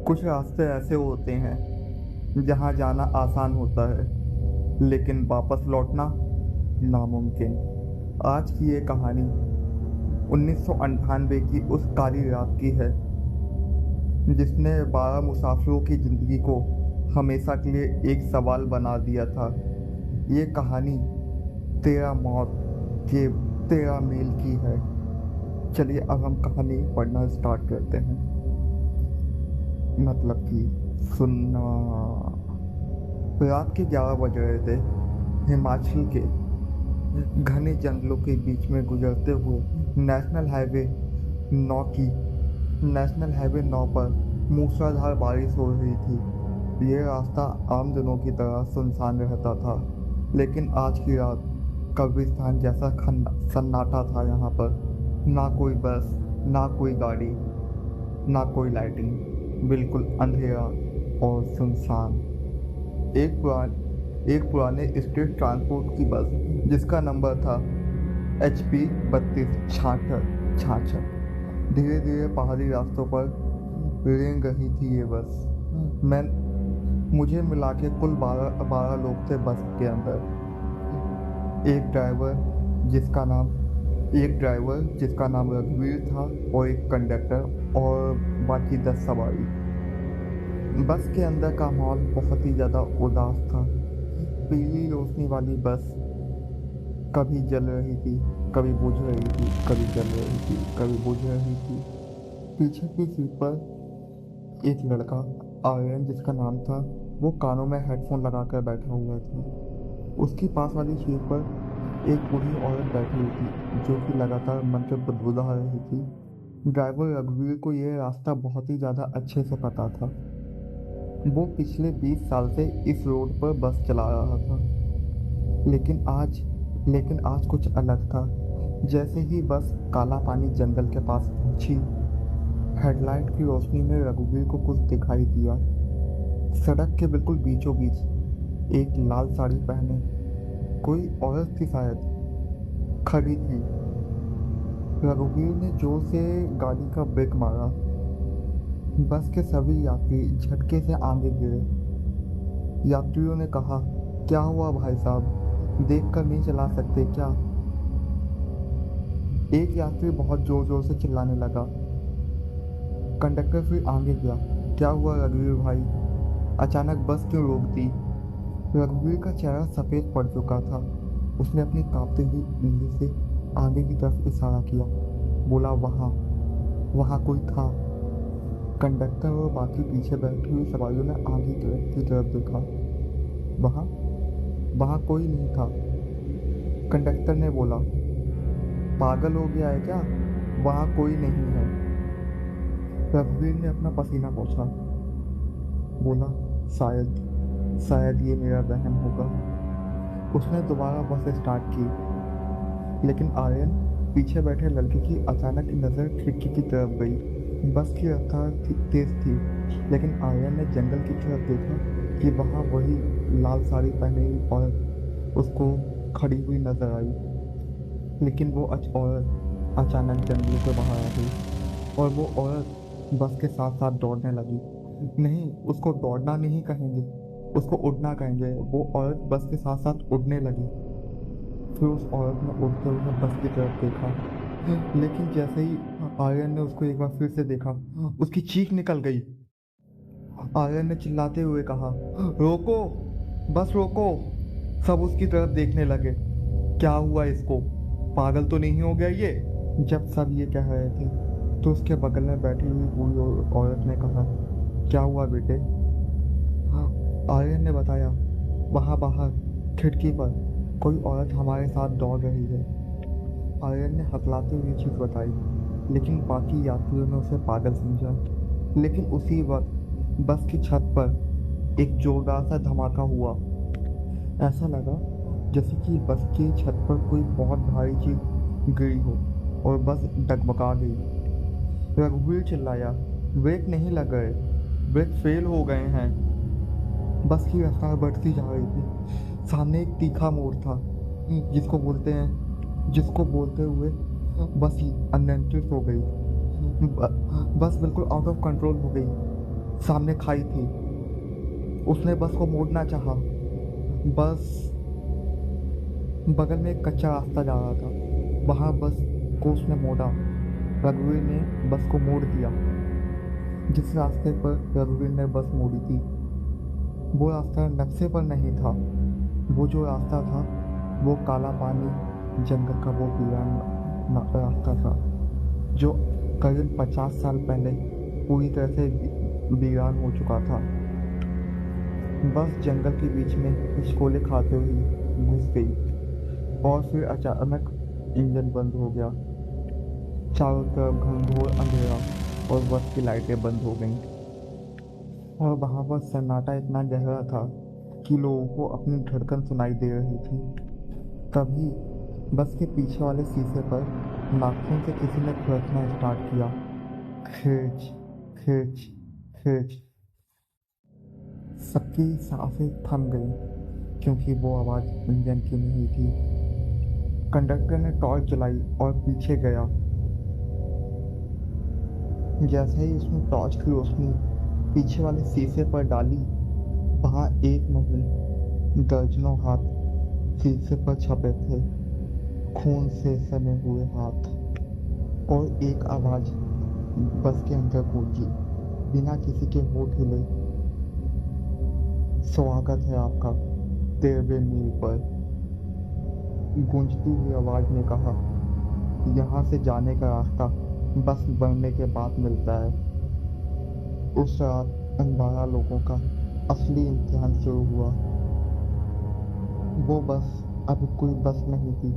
कुछ रास्ते ऐसे होते हैं जहाँ जाना आसान होता है लेकिन वापस लौटना नामुमकिन। आज की ये कहानी 1998 की उस काली रात की है जिसने 12 मुसाफिरों की जिंदगी को हमेशा के लिए एक सवाल बना दिया था। ये कहानी तेरा मौत के तेरा मेल की है। चलिए अब हम कहानी पढ़ना स्टार्ट करते हैं। मतलब कि सुनना। रात के 11 बज रहे थे। हिमाचल के घने जंगलों के बीच में गुजरते हुए नेशनल हाईवे 9 पर मूसलाधार बारिश हो रही थी। ये रास्ता आम दिनों की तरह सुनसान रहता था, लेकिन आज की रात कब्रिस्तान जैसा सन्नाटा था। यहाँ पर ना कोई बस, ना कोई गाड़ी, ना कोई लाइटिंग, बिल्कुल अंधेरा और सुनसान। एक पुराने स्टेट ट्रांसपोर्ट की बस जिसका नंबर था HP 3266 धीरे धीरे पहाड़ी रास्तों पर रेंग रही थी। ये बस मैं मुझे मिला के कुल 12 लोग थे बस के अंदर। एक ड्राइवर जिसका नाम रघुवीर था और एक कंडक्टर और बाकी 10 सवारी। बस के अंदर का माहौल बहुत ही ज़्यादा उदास था। पीली रोशनी वाली बस कभी जल रही थी, कभी बुझ रही थी, कभी जल रही थी, कभी बुझ रही थी। पीछे की सीट पर एक लड़का आर्यन जिसका नाम था, वो कानों में हेडफोन लगाकर बैठा हुआ था। उसकी पास वाली सीट पर एक बूढ़ी औरत बैठी हुई थी जो कि लगातार मंत्र बुदबुदा रही थी। ड्राइवर रघुवीर को यह रास्ता बहुत ही ज़्यादा अच्छे से पता था। वो पिछले 20 साल से इस रोड पर बस चला रहा था, लेकिन आज कुछ अलग था। जैसे ही बस काला पानी जंगल के पास पहुंची, हेडलाइट की रोशनी में रघुवीर को कुछ दिखाई दिया। सड़क के बिल्कुल बीचों बीच एक लाल साड़ी पहने कोई औरत थी, शायद खड़ी थी। रघुवीर ने जोर से गाड़ी का ब्रेक मारा। बस के सभी यात्री झटके से आगे गिरे। यात्रियों ने कहा, क्या हुआ भाई साहब, देखकर नहीं चला सकते क्या? एक यात्री बहुत जोर जोर से चिल्लाने लगा। कंडक्टर फिर आगे गया, क्या हुआ रघुवीर भाई, अचानक बस क्यों रोक दी? रघुवीर का चेहरा सफेद पड़ चुका था। उसने अपनी कांपती हुई उंगली से आगे की तरफ इशारा किया, बोला वहाँ कोई था। कंडक्टर और बाकी पीछे बैठी हुई सवारियों ने आगे की तरफ देखा। वहाँ कोई नहीं था। कंडक्टर ने बोला, पागल हो गया है क्या, वहाँ कोई नहीं है। रघुवीर ने अपना पसीना पोंछा, बोला शायद ये मेरा वहम होगा। उसने दोबारा बस स्टार्ट की, लेकिन आर्यन पीछे बैठे लड़के की अचानक नज़र खिड़की की तरफ गई। बस की रफ्तार तेज थी, लेकिन आर्यन ने जंगल की तरफ देखा कि वहाँ वही लाल साड़ी पहने हुई औरत उसको खड़ी हुई नजर आई। लेकिन वो औरत अचानक जंगलों के बाहर आ गई और वो औरत बस के साथ साथ दौड़ने लगी। नहीं, उसको दौड़ना नहीं कहेंगे, उसको उड़ना कहेंगे। वो औरत बस के साथ साथ उड़ने लगी। फिर उस औरत ने उड़ते हुए बस की तरफ देखा, लेकिन जैसे ही आर्यन ने उसको एक बार फिर से देखा, उसकी चीख निकल गई। आर्यन ने चिल्लाते हुए कहा, रोको, बस रोको। सब उसकी तरफ देखने लगे। क्या हुआ इसको, पागल तो नहीं हो गया ये? जब सब ये कह रहे थे तो उसके बगल में बैठी हुई बूढ़ी औरत ने कहा, क्या हुआ बेटे? आर्यन ने बताया, वहाँ बाहर खिड़की पर कोई औरत हमारे साथ दौड़ रही है। आर्यन ने हकलाते हुए चीज बताई, लेकिन बाकी यात्रियों ने उसे पागल समझा। लेकिन उसी वक्त बस की छत पर एक जोरदार सा धमाका हुआ। ऐसा लगा जैसे कि बस की छत पर कोई बहुत भारी चीज गिरी हो और बस डगमगा गई। रघुवीर चिल्लाया, ब्रेक नहीं लग गए, ब्रेक फेल हो गए हैं। बस की रफ्तार बढ़ती जा रही थी। सामने एक तीखा मोड़ था जिसको बोलते हुए बस अनियंत्रित हो गई। बस बिल्कुल आउट ऑफ कंट्रोल हो गई। सामने खाई थी। उसने बस को मोड़ना चाहा। बस बगल में एक कच्चा रास्ता जा रहा था, वहां बस को उसने मोड़ा। रघुवीर ने बस को मोड़ दिया। जिस रास्ते पर रघुवीर ने बस मोड़ी थी वो रास्ता नक्शे पर नहीं था। वो जो रास्ता था वो काला पानी जंगल का वो वीरान रास्ता था जो करीब 50 साल पहले पूरी तरह से वीरान हो चुका था। बस जंगल के बीच में हिचकोले खाते हुए घुस गई और फिर अचानक इंजन बंद हो गया। चारों तरफ घनघोर अंधेरा और बस की लाइटें बंद हो गईं और वहां पर सन्नाटा इतना गहरा था कि लोगों को अपनी धड़कन सुनाई दे रही थी। तभी बस के पीछे वाले शीशे पर नाखून से किसी ने खुरचना स्टार्ट किया। खिच खिच खिच। सबकी सांसें थम गई क्योंकि वो आवाज इंजन की नहीं थी। कंडक्टर ने टॉर्च जलाई और पीछे गया। जैसे ही उसने टॉर्च की रोशनी पीछे वाले शीशे पर डाली, वहां एक नहीं दर्जनों हाथ शीशे पर छपे थे, खून से सने हुए हाथ। और एक आवाज बस के अंदर गूंजी बिना किसी के होठ हिले। स्वागत है आपका 13वें मील पर। गूंजती हुई आवाज ने कहा, यहाँ से जाने का रास्ता बस बढ़ने के बाद मिलता है। उस रात उन 12 लोगों का असली इम्तिहान शुरू हुआ। वो बस अब कोई बस नहीं थी,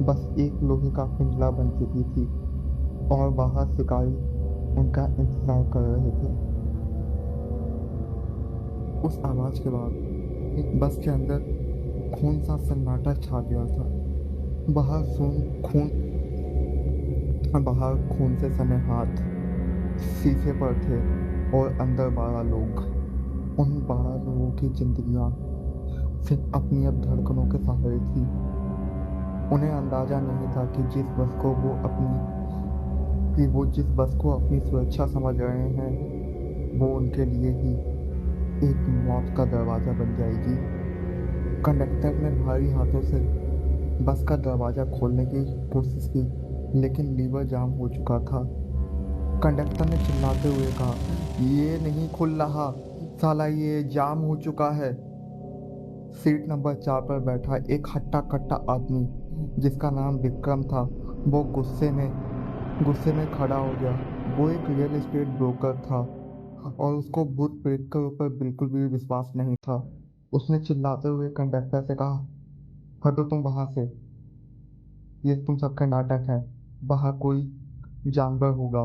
बस एक लोहे का पिंजरा बन चुकी थी और बाहर शिकारी उनका इंतजार कर रहे थे। उस आवाज के बाद बस के अंदर खून सा सन्नाटा छा गया था। बाहर खून से सने हाथ शीशे पर थे और अंदर 12 लोग। उन 12 लोगों की जिंदगियां सिर्फ अपनी अब धड़कनों के सहारे थी। उन्हें अंदाजा नहीं था कि जिस बस को अपनी सुरक्षा समझ रहे हैं वो उनके लिए ही एक मौत का दरवाजा बन जाएगी। कंडक्टर ने भारी हाथों से बस का दरवाजा खोलने की कोशिश की, लेकिन लीवर जाम हो चुका था। कंडक्टर ने चिल्लाते हुए कहा, ये नहीं खुल रहा साला, ये जाम हो चुका है। सीट नंबर 4 पर बैठा एक हट्टा कट्टा आदमी जिसका नाम विक्रम था, वो गुस्से में खड़ा हो गया। वो एक रियल एस्टेट ब्रोकर था और उसको भूत प्रेत के ऊपर बिल्कुल भी विश्वास नहीं था। उसने चिल्लाते हुए कंडक्टर से कहा, हटो तुम वहां से, ये तुम सबका नाटक है, बाहर कोई जानवर होगा।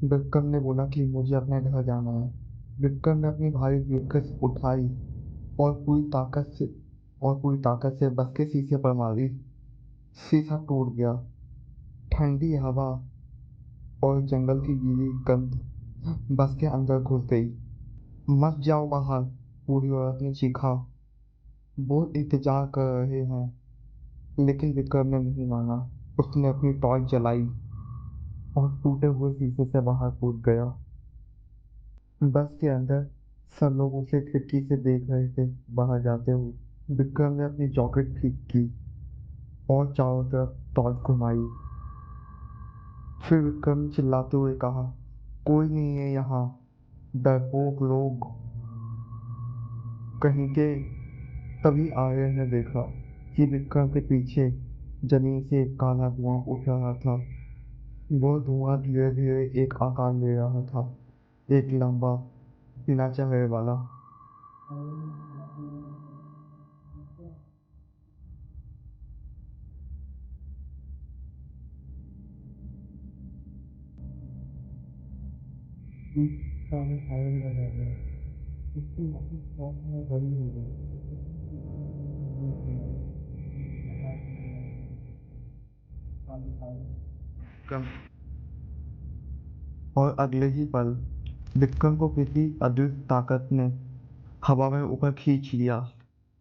विक्रम ने बोला कि मुझे अपने घर जाना है। विक्रम ने अपनी भारी ब्रीफकेस उठाई और पूरी ताकत से बस के शीशे पर मारी। शीशा टूट गया। ठंडी हवा और जंगल की गीली गंध बस के अंदर घुस गई। मत जाओ बाहर, बूढ़ी औरत ने चीखा। वो इंतजार कर रहे हैं, लेकिन विक्रम ने नहीं माना। उसने अपनी टॉर्च जलाई और टूटे हुए शीशे से बाहर कूद गया। बस के अंदर सब लोग उसे खिड़की से देख रहे थे बाहर जाते हुए। विक्रम ने अपनी जॉकेट ठीक की और चारों तरफ टॉर्च घुमाई। फिर विक्रम ने चिल्लाते हुए कहा, कोई नहीं है यहाँ, डरपोक लोग कहीं के। तभी आर्यन ने देखा कि विक्रम के पीछे जमीन से एक काला धुआं उठ रहा था। वो धुआं धीरे धीरे एक आकार ले रहा था, एक लंबा बिना चेहरे वाला। सामने आयरन लगा गया। उसकी आंखें बहुत बड़ी हो गई। और अगले ही पल विक्रम को किसी अदृश्य ताकत ने हवा में ऊपर खींच लिया,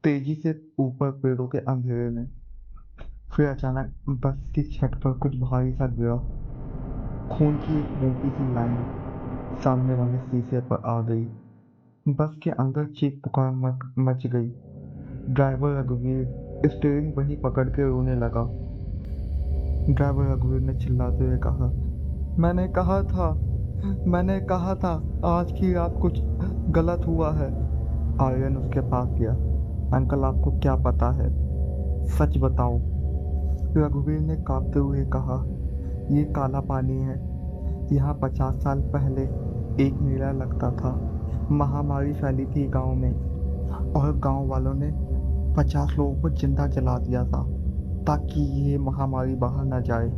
तेजी से ऊपर पेड़ों के अंधेरे में। फिर अचानक बस की छत पर कुछ भारी सा गिरा। खून की एक मोटी सी लाइन सामने वाले शीशे पर आ गई। बस के अंदर चीख पुकार मच गई। ड्राइवर रघुवीर स्टीयरिंग वहीं पकड़ के रोने लगा। ड्राइवर रघुवीर ने चिल्लाते हुए कहा, मैंने कहा था, मैंने कहा था आज की रात कुछ गलत हुआ है। आर्यन उसके पास गया। अंकल आपको क्या पता है, सच बताओ। रघुवीर ने कांपते हुए कहा, ये काला पानी है। यहाँ 50 साल पहले एक मेला लगता था। महामारी फैली थी गांव में और गांव वालों ने 50 लोगों को जिंदा जला दिया था ताकि ये महामारी बाहर न जाए।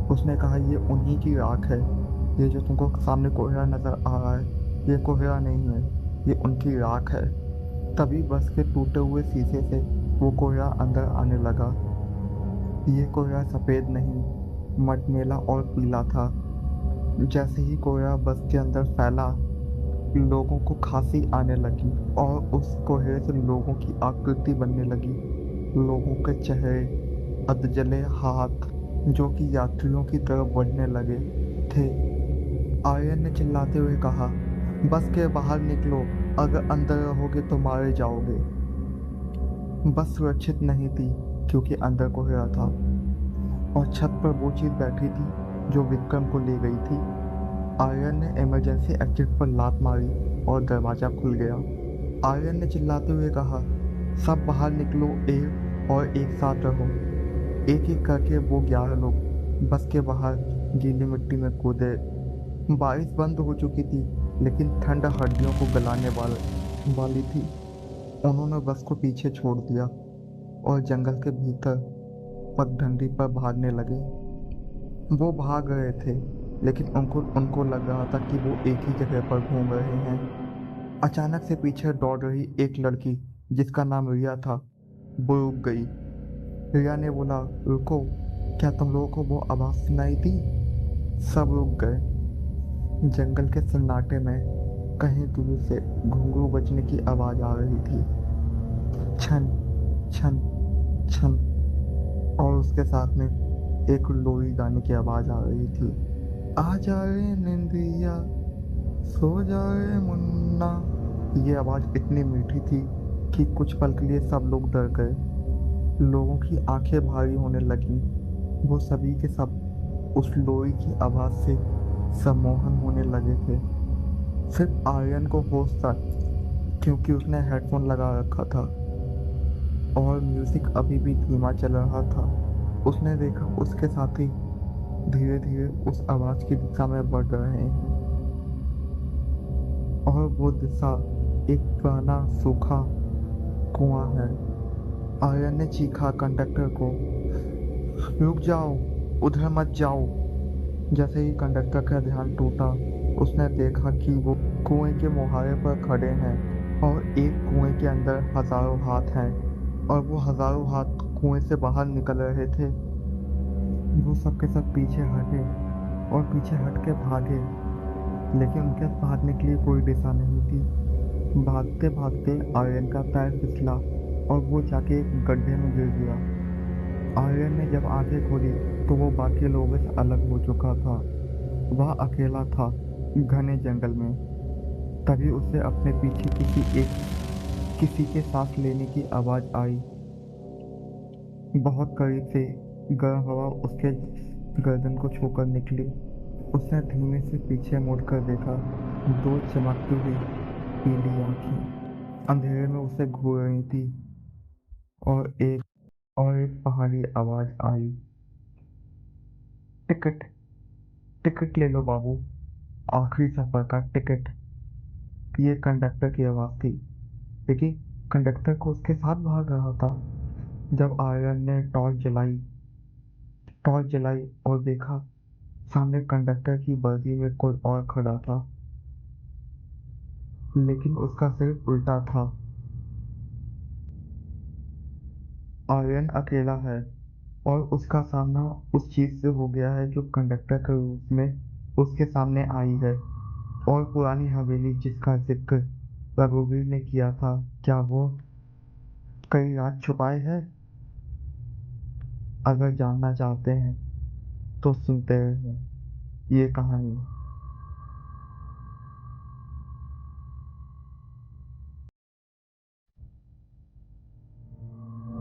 उसने कहा, ये उन्हीं की राख है। ये जो तुमको सामने कोहरा नजर आ रहा है, ये कोहरा नहीं है, ये उनकी राख है। तभी बस के टूटे हुए शीशे से वो कोहरा अंदर आने लगा। ये कोहरा सफेद नहीं, मटमैला और पीला था। जैसे ही कोहरा बस के अंदर फैला, लोगों को खांसी आने लगी और उस कोहरे से लोगों की आकृति बनने लगी। लोगों के चेहरे, अधजले हाथ जो कि यात्रियों की तरफ बढ़ने लगे थे। आर्यन ने चिल्लाते हुए कहा, बस के बाहर निकलो, अगर अंदर रहोगे तो मारे जाओगे। बस सुरक्षित नहीं थी क्योंकि अंदर कोहरा था और छत पर वो चीज बैठी थी जो विक्रम को ले गई थी। आर्यन ने इमरजेंसी एग्जिट पर लात मारी और दरवाजा खुल गया। आर्यन ने चिल्लाते हुए कहा, सब बाहर निकलो और एक साथ रहो। एक एक करके वो 11 लोग बस के बाहर गीली मिट्टी में कूदे। बारिश बंद हो चुकी थी लेकिन ठंड हड्डियों को गलाने वाली थी। उन्होंने बस को पीछे छोड़ दिया और जंगल के भीतर पगडंडी पर भागने लगे। वो भाग रहे थे लेकिन उनको लग रहा था कि वो एक ही जगह पर घूम रहे हैं। अचानक से पीछे दौड़ रही एक लड़की जिसका नाम रिया था, वो रुक गई। रिया ने बोला, रुको, क्या तुम लोगों को वो आवाज सुनाई दी? सब रुक गए। जंगल के सन्नाटे में कहीं दूर से घुंघरू बजने की आवाज आ रही थी, छन छन छन, और उसके साथ में एक लोरी गाने की आवाज आ रही थी, आ जाए निंदिया, सो जाए मुन्ना। ये आवाज इतनी मीठी थी कि कुछ पल के लिए सब लोग डर गए। लोगों की आंखें भारी होने लगीं। वो सभी के सब उस लोरी की आवाज से सम्मोहन होने लगे थे। सिर्फ आर्यन को होश था क्योंकि उसने हेडफोन लगा रखा था और म्यूजिक अभी भी धीमा चल रहा था। उसने देखा उसके साथी धीरे धीरे उस आवाज की दिशा में बढ़ रहे हैं और वो दिशा एक पुराना सूखा कुआं है। आर्यन ने चीखा कंडक्टर को, रुक जाओ, उधर मत जाओ। जैसे ही कंडक्टर का ध्यान टूटा, उसने देखा कि वो कुएं के मुहारे पर खड़े हैं और एक कुएं के अंदर हजारों हाथ हैं और वो हजारों हाथ कुएं से बाहर निकल रहे थे। वो सबके सब पीछे हटे और पीछे हट के भागे, लेकिन उनके भागने के लिए कोई दिशा नहीं थी। भागते भागते आर्यन का पैर फिसला और वो जाके एक गड्ढे में गिर गया। आर्यन ने जब आंखें खोली तो वो बाकी लोगों से अलग हो चुका था। वह अकेला था घने जंगल में। तभी उसे अपने पीछे किसी के सांस लेने की आवाज आई। बहुत करीब से गर्म हवा उसके गर्दन को छूकर निकली। उसने धीमे से पीछे मुड़कर देखा। दो चमकती हुई पीली आंखें अंधेरे में उसे घूर रही थी और एक पहाड़ी आवाज आई, टिकट, टिकट ले लो बाबू, आखिरी सफर का टिकट। ये कंडक्टर की आवाज थी, लेकिन कंडक्टर को उसके साथ भाग रहा था। जब आर्यन ने टॉर्च जलाई और देखा, सामने कंडक्टर की वर्दी में कोई और खड़ा था, लेकिन उसका सिर उल्टा था। आर्यन अकेला है और उसका सामना उस चीज से हो गया है जो कंडक्टर के रूप में उसके सामने आई है। और पुरानी हवेली जिसका जिक्र रघुवीर ने किया था, क्या वो कई राज छुपाए है? अगर जानना चाहते हैं तो सुनते रहिए ये कहानी।